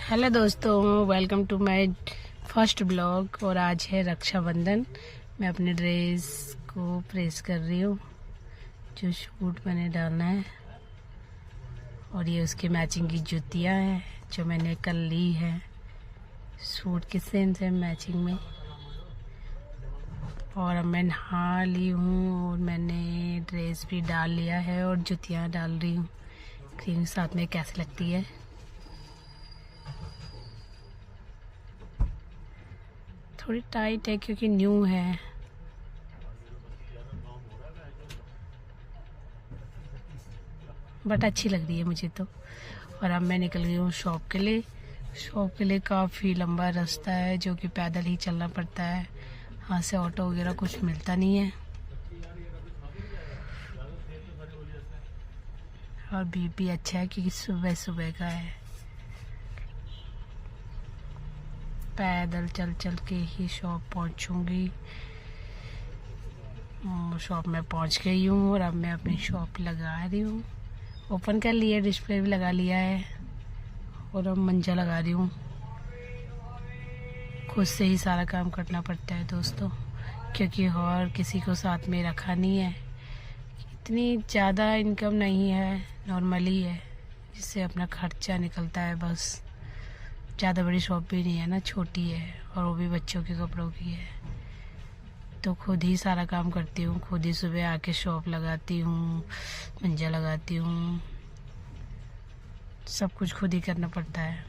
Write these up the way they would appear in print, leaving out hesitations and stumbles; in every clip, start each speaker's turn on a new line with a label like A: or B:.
A: Hello दोस्तों, welcome to my first blog. और आज है रक्षाबंधन। मैं अपने ड्रेस को प्रेस कर रही हूँ जो शूट मैंने डालना है। और ये उसके मैचिंग की जूतियाँ हैं जो मैंने कल ली है सूट के सेम सेम मैचिंग में। और अब मैं नहा ली हूँ और मैंने ड्रेस भी डाल लिया है और जूतियाँ डाल रही हूँ। क्रीम साथ में कैसे लगती है। थोड़ी टाइट है क्योंकि न्यू है। बट अच्छी लग रही है मुझे तो। और अब मैं निकल गई हूँ शॉप के लिए। शॉप के लिए काफ़ी लंबा रास्ता है जो कि पैदल ही चलना पड़ता है। यहाँ से ऑटो वगैरह कुछ मिलता नहीं है। और भी अच्छा है क्योंकि सुबह सुबह का है। पैदल चल चल के ही शॉप पहुँचूँगी। शॉप में पहुँच गई हूँ और अब मैं अपनी शॉप लगा रही हूँ। ओपन कर लिया, डिस्प्ले भी लगा लिया है और अब मंजा लगा रही हूँ। खुद से ही सारा काम करना पड़ता है दोस्तों, क्योंकि और किसी को साथ में रखा नहीं है। इतनी ज़्यादा इनकम नहीं है, नॉर्मली है जिससे अपना खर्चा निकलता है बस। ज़्यादा बड़ी शॉप भी नहीं है ना, छोटी है और वो भी बच्चों के कपड़ों की है। तो खुद ही सारा काम करती हूँ। खुद ही सुबह आके शॉप लगाती हूँ, मंजा लगाती हूँ, सब कुछ खुद ही करना पड़ता है।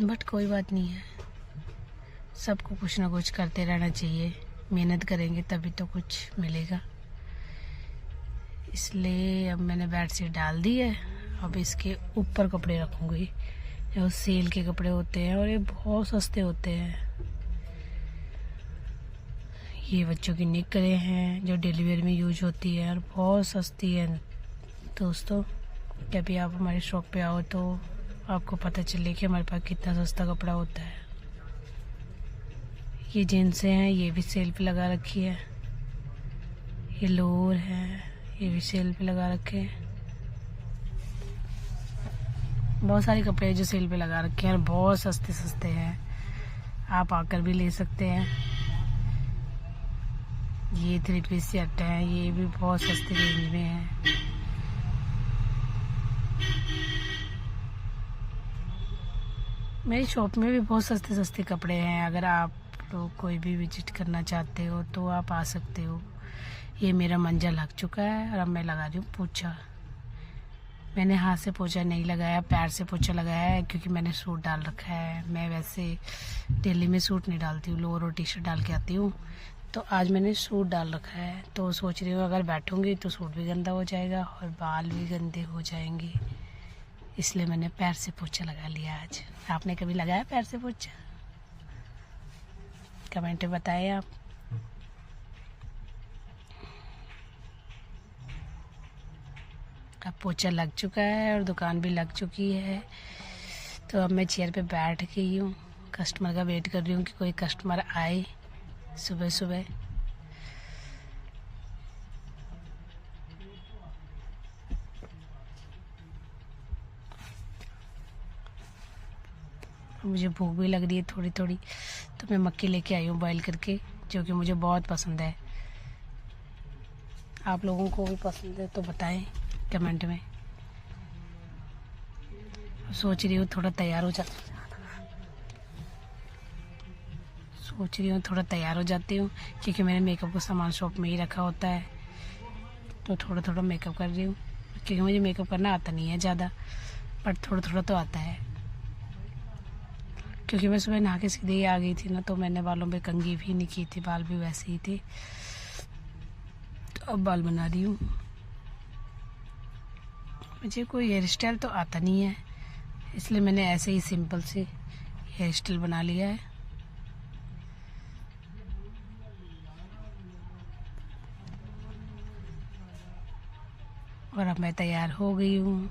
A: बट कोई बात नहीं है, सबको कुछ ना कुछ करते रहना चाहिए। मेहनत करेंगे तभी तो कुछ मिलेगा। इसलिए अब मैंने बेडशीट डाल दी है। अब इसके ऊपर कपड़े रखूँगी जो सेल के कपड़े होते हैं और ये बहुत सस्ते होते हैं। ये बच्चों की निकरें हैं जो डेली वेयर में यूज होती है और बहुत सस्ती है दोस्तों। कभी आप हमारी शॉप पे आओ तो आपको पता चले कि हमारे पास कितना सस्ता कपड़ा होता है। ये जीन्सें हैं, ये भी सेल पे लगा रखी है। ये लोअर है, ये भी सेल पे लगा रखे हैं। बहुत सारे कपड़े जो सेल पे लगा रखे हैं और बहुत सस्ते सस्ते हैं। आप आकर भी ले सकते हैं। ये 3 पीस सेट है, ये भी बहुत सस्ते रेंज में है। मेरी शॉप में भी बहुत सस्ते सस्ते कपड़े हैं। अगर आप लोग कोई भी विजिट करना चाहते हो तो आप आ सकते हो। ये मेरा मंजा लग चुका है और अब मैं लगा रही हूँ पोछा। मैंने हाथ से पोछा नहीं लगाया, पैर से पोछा लगाया है क्योंकि मैंने सूट डाल रखा है। मैं वैसे डेली में सूट नहीं डालती हूँ, लोअर और टी शर्ट डाल के आती हूँ। तो आज मैंने सूट डाल रखा है तो सोच रही हूँ अगर बैठूँगी तो सूट भी गंदा हो जाएगा और बाल भी गंदे हो जाएंगे। इसलिए मैंने पैर से पोछा लगा लिया आज। आपने कभी लगाया पैर से पोछा? कमेंट में बताएं आप। अब पोछा लग चुका है और दुकान भी लग चुकी है। तो अब मैं चेयर पे बैठ गई हूँ, कस्टमर का वेट कर रही हूँ कि कोई कस्टमर आए सुबह सुबह। मुझे भूख भी लग रही है थोड़ी थोड़ी, तो मैं मक्की लेके आई हूँ बॉईल करके, जो कि मुझे बहुत पसंद है। आप लोगों को भी पसंद है तो बताएं कमेंट में। सोच रही हूँ थोड़ा तैयार हो जाती हूँ क्योंकि मैंने मेकअप का सामान शॉप में ही रखा होता है। तो थोड़ा थोड़ा मेकअप कर रही हूँ क्योंकि मुझे मेकअप करना आता नहीं है ज़्यादा, बट थोड़ा थोड़ा तो आता है। क्योंकि मैं सुबह नहा के सीधे ही आ गई थी ना, तो मैंने बालों पे कंघी भी नहीं की थी, बाल भी वैसे ही थे। तो अब बाल बना रही हूँ। मुझे कोई हेयर स्टाइल तो आता नहीं है, इसलिए मैंने ऐसे ही सिंपल से हेयर स्टाइल बना लिया है। और अब मैं तैयार हो गई हूँ।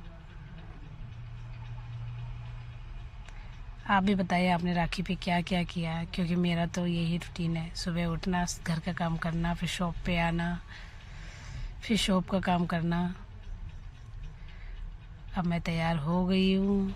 A: आप भी बताइए आपने राखी पे क्या क्या किया है, क्योंकि मेरा तो यही रूटीन है। सुबह उठना, घर का काम करना, फिर शॉप पे आना, फिर शॉप का काम करना। अब मैं तैयार हो गई हूँ।